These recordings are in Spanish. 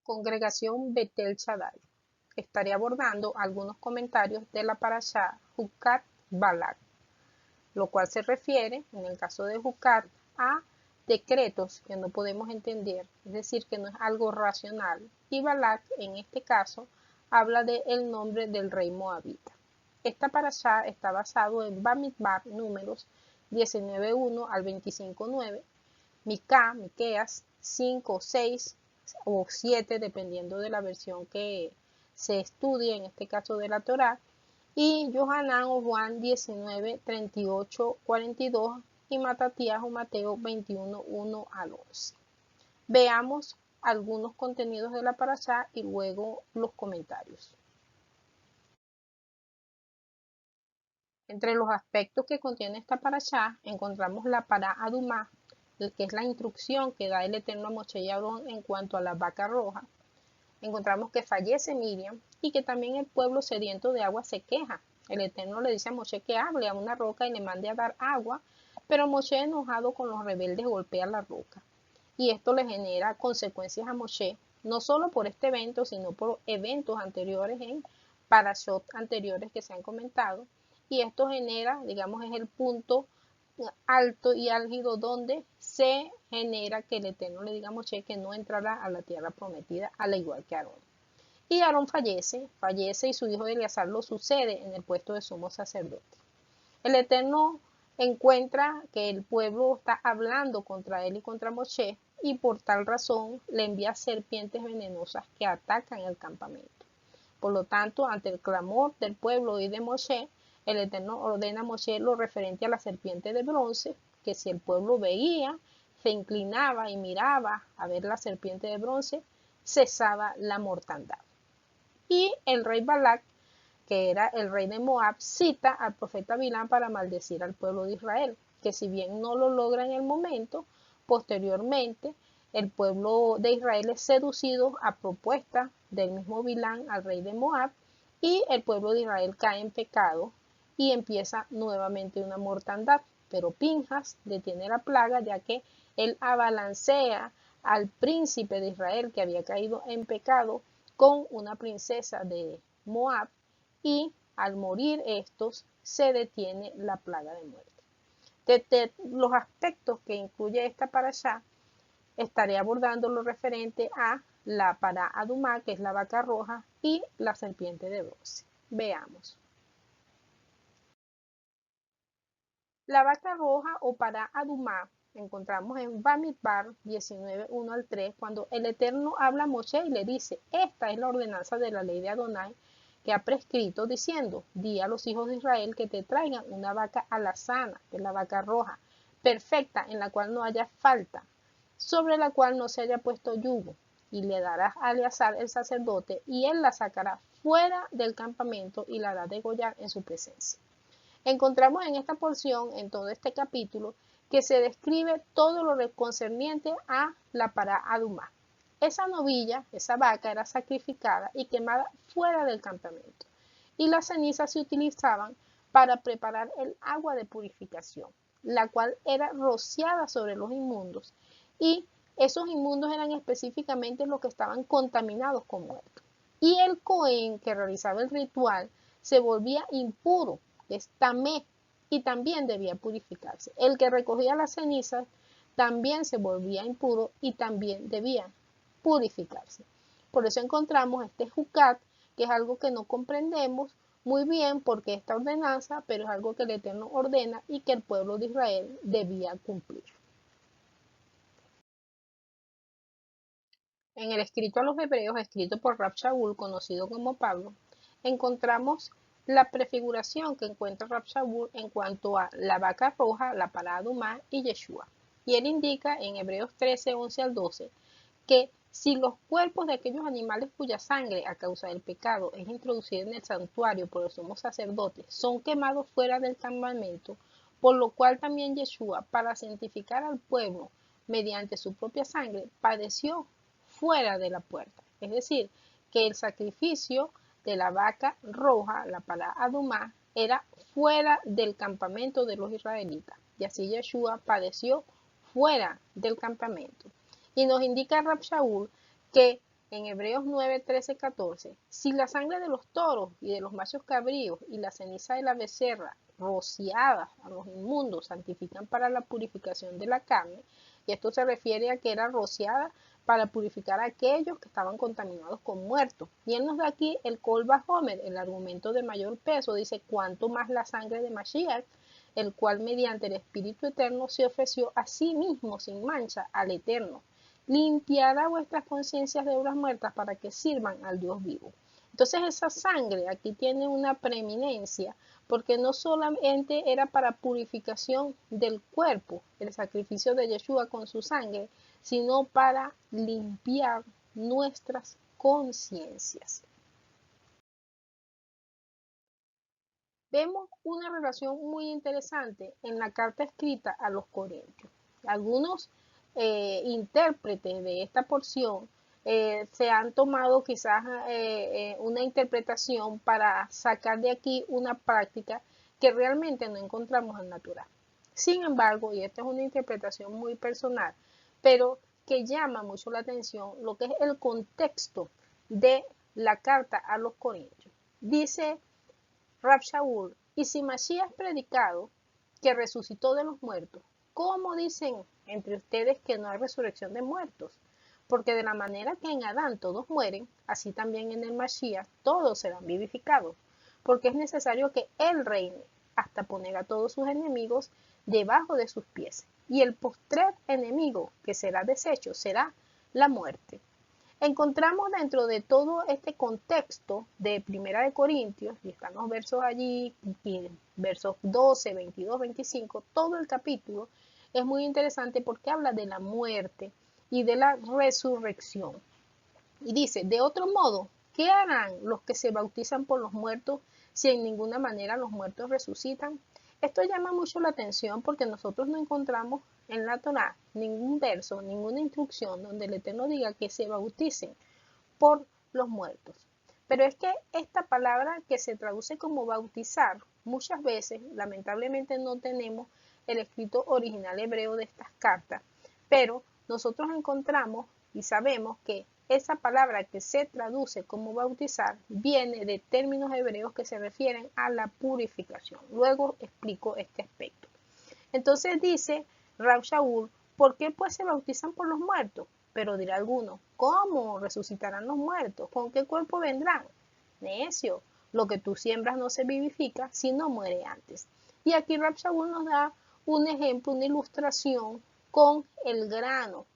Congregación Betel Shaddai. Estaré abordando algunos comentarios de la parashá Jucat Balak, lo cual se refiere, en el caso de Jucat, a decretos que no podemos entender, es decir, que no es algo racional, y Balak, en este caso, habla del nombre del rey moabita. Esta parashá está basado en Bamidbar, números 19.1 al 25.9, Miqueas 5, 6 o 7, dependiendo de la versión que se estudie, en este caso de la Torá, y Yohanan o Juan 19, 38, 42 y Matatías o Mateo 21, 1 al 11. Veamos algunos contenidos de la parashá y luego los comentarios. Entre los aspectos que contiene esta parashá encontramos la pará Adumá, que es la instrucción que da el Eterno a Moshe y Aarón en cuanto a la vaca roja. Encontramos que fallece Miriam y que también el pueblo sediento de agua se queja. El Eterno le dice a Moshe que hable a una roca y le mande a dar agua, pero Moshe, enojado con los rebeldes, golpea la roca. Y esto le genera consecuencias a Moshe, no solo por este evento, sino por eventos anteriores en parashot anteriores que se han comentado. Y esto genera, digamos, es el punto alto y álgido donde se genera que el Eterno le diga a Moshe que no entrará a la tierra prometida, al igual que Aarón. Y Aarón fallece y su hijo Eleazar lo sucede en el puesto de sumo sacerdote. El Eterno encuentra que el pueblo está hablando contra él y contra Moshe, y por tal razón le envía serpientes venenosas que atacan el campamento. Por lo tanto, ante el clamor del pueblo y de Moshe, el Eterno ordena a Moshe lo referente a la serpiente de bronce, que si el pueblo veía, se inclinaba y miraba a ver la serpiente de bronce, cesaba la mortandad. Y el rey Balak, que era el rey de Moab, cita al profeta Bilán para maldecir al pueblo de Israel, que si bien no lo logra en el momento, posteriormente el pueblo de Israel es seducido a propuesta del mismo Bilán al rey de Moab, y el pueblo de Israel cae en pecado y empieza nuevamente una mortandad. Pero Pinjas detiene la plaga, ya que él abalancea al príncipe de Israel que había caído en pecado con una princesa de Moab, y al morir estos se detiene la plaga de muerte. De los aspectos que incluye esta parashá, estaré abordando lo referente a la pará Adumá, que es la vaca roja, y la serpiente de bronce. Veamos. La vaca roja o pará Adumá encontramos en Bamidbar 19, 1 al 3, cuando el Eterno habla a Moshe y le dice: esta es la ordenanza de la ley de Adonai que ha prescrito, diciendo: di a los hijos de Israel que te traigan una vaca alazana, que es la vaca roja, perfecta, en la cual no haya falta, sobre la cual no se haya puesto yugo, y le darás a Eleazar el sacerdote, y él la sacará fuera del campamento y la hará degollar en su presencia. Encontramos en esta porción, en todo este capítulo, que se describe todo lo concerniente a la pará Adumá. Esa novilla, esa vaca, era sacrificada y quemada fuera del campamento, y las cenizas se utilizaban para preparar el agua de purificación, la cual era rociada sobre los inmundos, y esos inmundos eran específicamente los que estaban contaminados con muerto. Y el Cohen que realizaba el ritual se volvía impuro, es tamé, y también debía purificarse. El que recogía las cenizas también se volvía impuro y también debía purificarse. Por eso encontramos este jucat, que es algo que no comprendemos muy bien porque esta ordenanza, pero es algo que el Eterno ordena y que el pueblo de Israel debía cumplir. En el escrito a los hebreos, escrito por Rab Shaul, conocido como Pablo, encontramos la prefiguración que encuentra Rab Shaul en cuanto a la vaca roja, la pará Adumá y Yeshua. Y él indica en Hebreos 13, 11 al 12, que si los cuerpos de aquellos animales cuya sangre a causa del pecado es introducida en el santuario por el sumo sacerdote son quemados fuera del campamento, por lo cual también Yeshua, para santificar al pueblo mediante su propia sangre, padeció fuera de la puerta. Es decir, que el sacrificio de la vaca roja, la pará Adumá, era fuera del campamento de los israelitas. Y así Yeshua padeció fuera del campamento. Y nos indica Rab Shaul que en Hebreos 9, 13, 14, si la sangre de los toros y de los machos cabríos y la ceniza de la becerra rociadas a los inmundos santifican para la purificación de la carne, y esto se refiere a que era rociada para purificar a aquellos que estaban contaminados con muertos. Y él nos da aquí el Kol Vajomer, el argumento de mayor peso, dice, cuanto más la sangre de Mashiach, el cual mediante el Espíritu Eterno se ofreció a sí mismo sin mancha al Eterno, limpiará vuestras conciencias de obras muertas para que sirvan al Dios vivo. Entonces esa sangre aquí tiene una preeminencia porque no solamente era para purificación del cuerpo, el sacrificio de Yeshua con su sangre, sino para limpiar nuestras conciencias. Vemos una relación muy interesante en la carta escrita a los Corintios. Algunos intérpretes de esta porción se han tomado quizás una interpretación para sacar de aquí una práctica que realmente no encontramos en natural. Sin embargo, y esta es una interpretación muy personal, pero que llama mucho la atención lo que es el contexto de la carta a los Corintios. Dice Rab Shaul, y si Mashiach predicado que resucitó de los muertos, ¿cómo dicen entre ustedes que no hay resurrección de muertos? Porque de la manera que en Adán todos mueren, así también en el Mashiach todos serán vivificados, porque es necesario que Él reine hasta poner a todos sus enemigos debajo de sus pies. Y el postrer enemigo que será deshecho será la muerte. Encontramos dentro de todo este contexto de Primera de Corintios, y están los versos allí, versos 12, 22, 25, todo el capítulo es muy interesante porque habla de la muerte y de la resurrección. Y dice, de otro modo, ¿qué harán los que se bautizan por los muertos si en ninguna manera los muertos resucitan? Esto llama mucho la atención porque nosotros no encontramos en la Torá ningún verso, ninguna instrucción donde el Eterno diga que se bauticen por los muertos. Pero es que esta palabra que se traduce como bautizar, muchas veces, lamentablemente no tenemos el escrito original hebreo de estas cartas, pero nosotros encontramos y sabemos que esa palabra que se traduce como bautizar viene de términos hebreos que se refieren a la purificación. Luego explico este aspecto. Entonces dice Rab Shaul, ¿por qué pues se bautizan por los muertos? Pero dirá alguno, ¿cómo resucitarán los muertos? ¿Con qué cuerpo vendrán? Necio, lo que tú siembras no se vivifica si no muere antes. Y aquí Rab Shaul nos da un ejemplo, una ilustración con el grano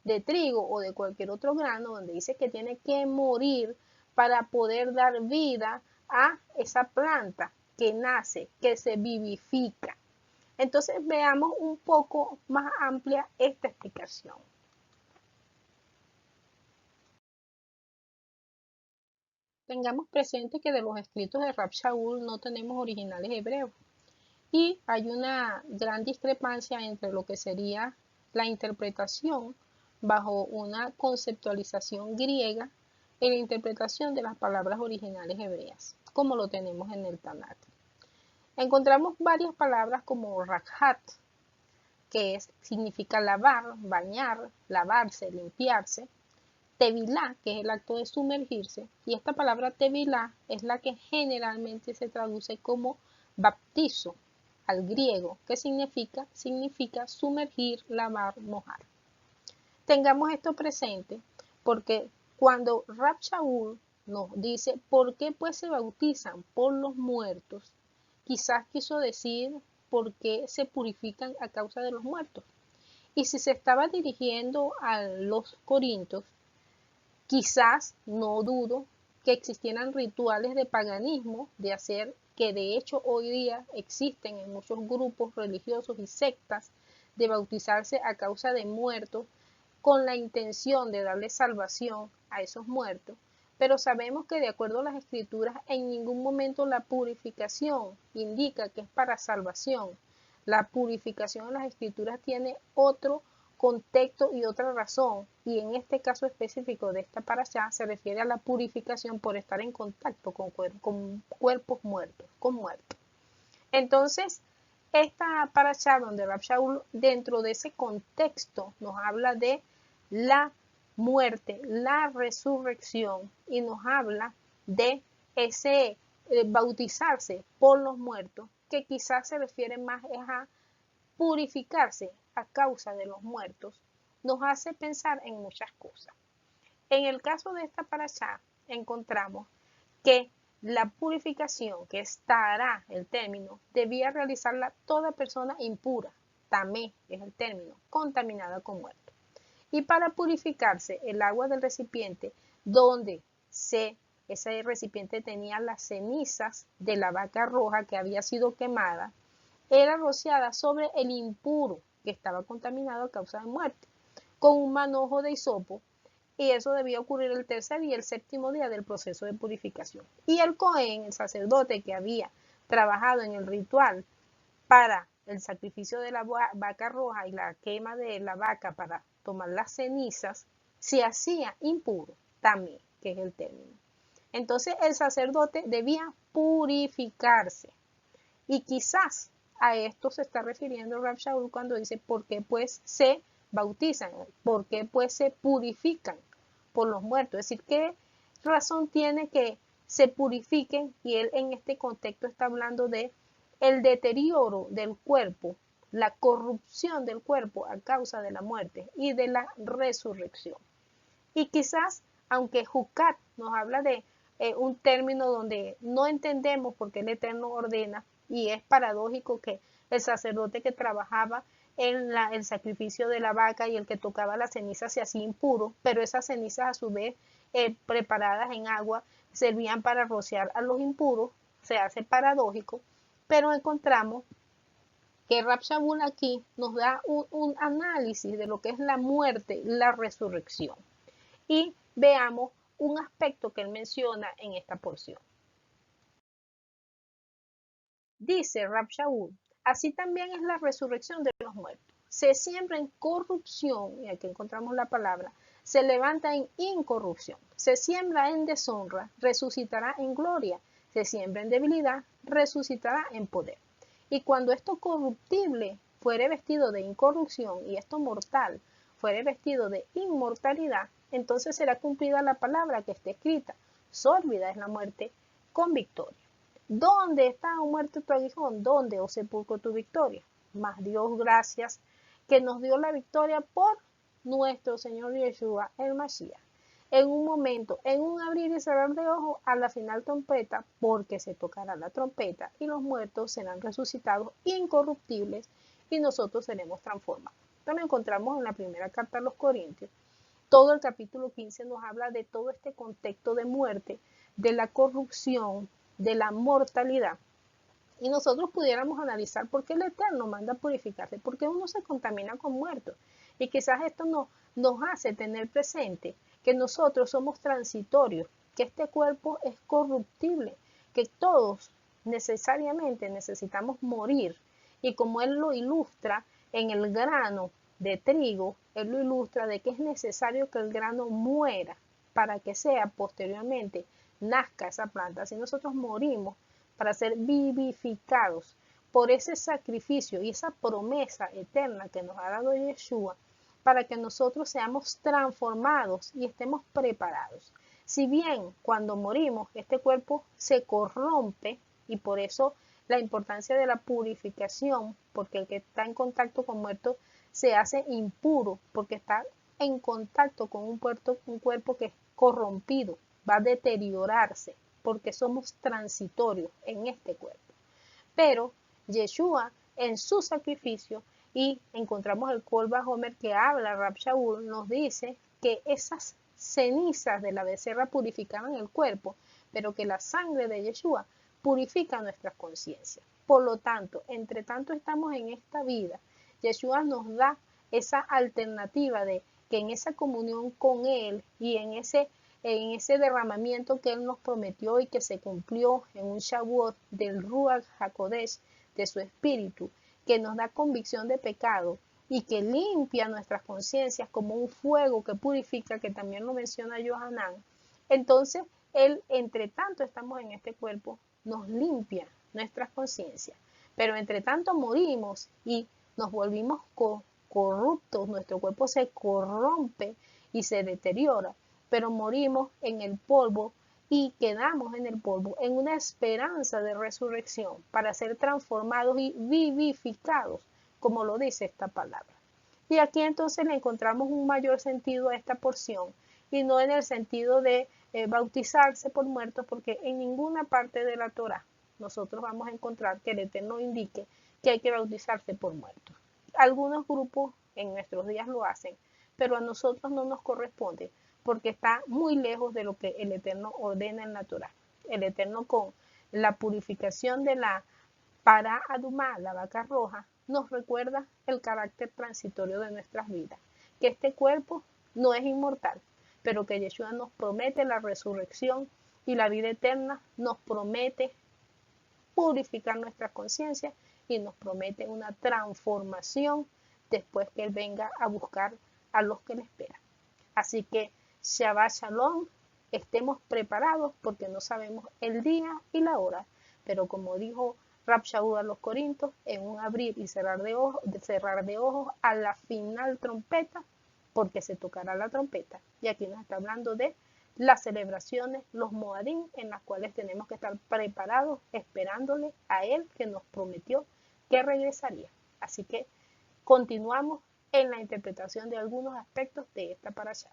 de trigo o de cualquier otro grano, donde dice que tiene que morir para poder dar vida a esa planta que nace, que se vivifica. Entonces veamos un poco más amplia esta explicación. Tengamos presente que de los escritos de Rab Shaul no tenemos originales hebreos y hay una gran discrepancia entre lo que sería la interpretación bajo una conceptualización griega y la interpretación de las palabras originales hebreas, como lo tenemos en el Tanakh. Encontramos varias palabras como rakhat, que significa lavar, bañar, lavarse, limpiarse. Tevilá, que es el acto de sumergirse, y esta palabra tevilá es la que generalmente se traduce como baptizo al griego, que significa sumergir, lavar, mojar. Tengamos esto presente porque cuando Rab Shaul nos dice por qué pues se bautizan por los muertos, quizás quiso decir por qué se purifican a causa de los muertos. Y si se estaba dirigiendo a los corintios, quizás, no dudo, que existieran rituales de paganismo, de hacer que de hecho hoy día existen en muchos grupos religiosos y sectas, de bautizarse a causa de muertos, con la intención de darle salvación a esos muertos. Pero sabemos que de acuerdo a las escrituras, en ningún momento la purificación indica que es para salvación. La purificación en las escrituras tiene otro contexto y otra razón, y en este caso específico de esta parashá se refiere a la purificación por estar en contacto con cuerpos muertos, con muertos. Entonces, esta parashá donde Rab Shaul dentro de ese contexto nos habla de la muerte, la resurrección, y nos habla de ese bautizarse por los muertos, que quizás se refiere más a purificarse a causa de los muertos, nos hace pensar en muchas cosas. En el caso de esta parashá, encontramos que la purificación, que estará el término, debía realizarla toda persona impura, tamé es el término, contaminada con muerto. Y para purificarse, el agua del recipiente donde ese recipiente tenía las cenizas de la vaca roja que había sido quemada, era rociada sobre el impuro que estaba contaminado a causa de muerte, con un manojo de hisopo, y eso debía ocurrir el tercer y el séptimo día del proceso de purificación. Y el Cohen, el sacerdote que había trabajado en el ritual para el sacrificio de la vaca roja y la quema de la vaca para tomar las cenizas, se hacía impuro también, que es el término. Entonces el sacerdote debía purificarse. Y quizás a esto se está refiriendo Rab Shaul cuando dice, ¿por qué pues se bautizan? ¿Por qué pues se purifican por los muertos? Es decir, ¿qué razón tiene que se purifiquen? Y él en este contexto está hablando de el deterioro del cuerpo, la corrupción del cuerpo a causa de la muerte y de la resurrección. Y quizás, aunque Jucat nos habla de un término donde no entendemos por qué el Eterno ordena, y es paradójico que el sacerdote que trabajaba en el sacrificio de la vaca y el que tocaba la ceniza se hacía impuro, pero esas cenizas a su vez preparadas en agua servían para rociar a los impuros, se hace paradójico, pero encontramos que Rab Shaul aquí nos da un análisis de lo que es la muerte, la resurrección. Y veamos un aspecto que él menciona en esta porción. Dice Rab Shaul, así también es la resurrección de los muertos. Se siembra en corrupción, y aquí encontramos la palabra, se levanta en incorrupción. Se siembra en deshonra, resucitará en gloria. Se siembra en debilidad, resucitará en poder. Y cuando esto corruptible fuere vestido de incorrupción y esto mortal fuere vestido de inmortalidad, entonces será cumplida la palabra que está escrita. Sórbida es la muerte con victoria. ¿Dónde está, oh muerte, tu aguijón? ¿Dónde, oh sepulcro, tu victoria? Mas Dios, gracias, que nos dio la victoria por nuestro Señor Yeshua, el Mashiach. En un momento, en un abrir y cerrar de ojos, a la final trompeta, porque se tocará la trompeta y los muertos serán resucitados incorruptibles y nosotros seremos transformados. Esto lo encontramos en la primera carta a los Corintios. Todo el capítulo 15 nos habla de todo este contexto de muerte, de la corrupción, de la mortalidad. Y nosotros pudiéramos analizar por qué el Eterno manda purificarse, por qué uno se contamina con muertos. Y quizás esto nos hace tener presente que nosotros somos transitorios, que este cuerpo es corruptible, que todos necesariamente necesitamos morir. Y como él lo ilustra en el grano de trigo, él lo ilustra de que es necesario que el grano muera para que sea posteriormente nazca esa planta. Si nosotros morimos para ser vivificados por ese sacrificio y esa promesa eterna que nos ha dado Yeshua, para que nosotros seamos transformados y estemos preparados. Si bien cuando morimos este cuerpo se corrompe, y por eso la importancia de la purificación, porque el que está en contacto con muertos se hace impuro, porque está en contacto con un cuerpo que es corrompido, va a deteriorarse, porque somos transitorios en este cuerpo. Pero Yeshua en su sacrificio, y encontramos el Kol Vajomer que habla, Rab Shaul nos dice que esas cenizas de la becerra purificaban el cuerpo, pero que la sangre de Yeshua purifica nuestras conciencias. Por lo tanto, entre tanto estamos en esta vida, Yeshua nos da esa alternativa de que en esa comunión con Él y en ese derramamiento que Él nos prometió y que se cumplió en un Shavuot del Ruach HaKodesh, de su Espíritu, que nos da convicción de pecado y que limpia nuestras conciencias como un fuego que purifica, que también lo menciona Yohanan. Entonces, Él, entre tanto estamos en este cuerpo, nos limpia nuestras conciencias. Pero entre tanto morimos y nos volvimos corruptos, nuestro cuerpo se corrompe y se deteriora, pero morimos en el polvo y quedamos en el polvo en una esperanza de resurrección para ser transformados y vivificados, como lo dice esta palabra. Y aquí entonces le encontramos un mayor sentido a esta porción y no en el sentido de bautizarse por muertos, porque en ninguna parte de la Torá nosotros vamos a encontrar que el Eterno indique que hay que bautizarse por muertos. Algunos grupos en nuestros días lo hacen, pero a nosotros no nos corresponde porque está muy lejos de lo que el Eterno ordena en la Torá. El Eterno, con la purificación de la para Adumá, la vaca roja, nos recuerda el carácter transitorio de nuestras vidas, que este cuerpo no es inmortal, pero que Yeshua nos promete la resurrección y la vida eterna, nos promete purificar nuestra conciencia y nos promete una transformación después que Él venga a buscar a los que le esperan. Así que Shabbat Shalom, estemos preparados porque no sabemos el día y la hora, pero como dijo Rab Shaul a los Corintios, en un abrir y cerrar de ojos a la final trompeta, porque se tocará la trompeta. Y aquí nos está hablando de las celebraciones, los Moadim, en las cuales tenemos que estar preparados, esperándole a Él que nos prometió que regresaría. Así que continuamos en la interpretación de algunos aspectos de esta parashá.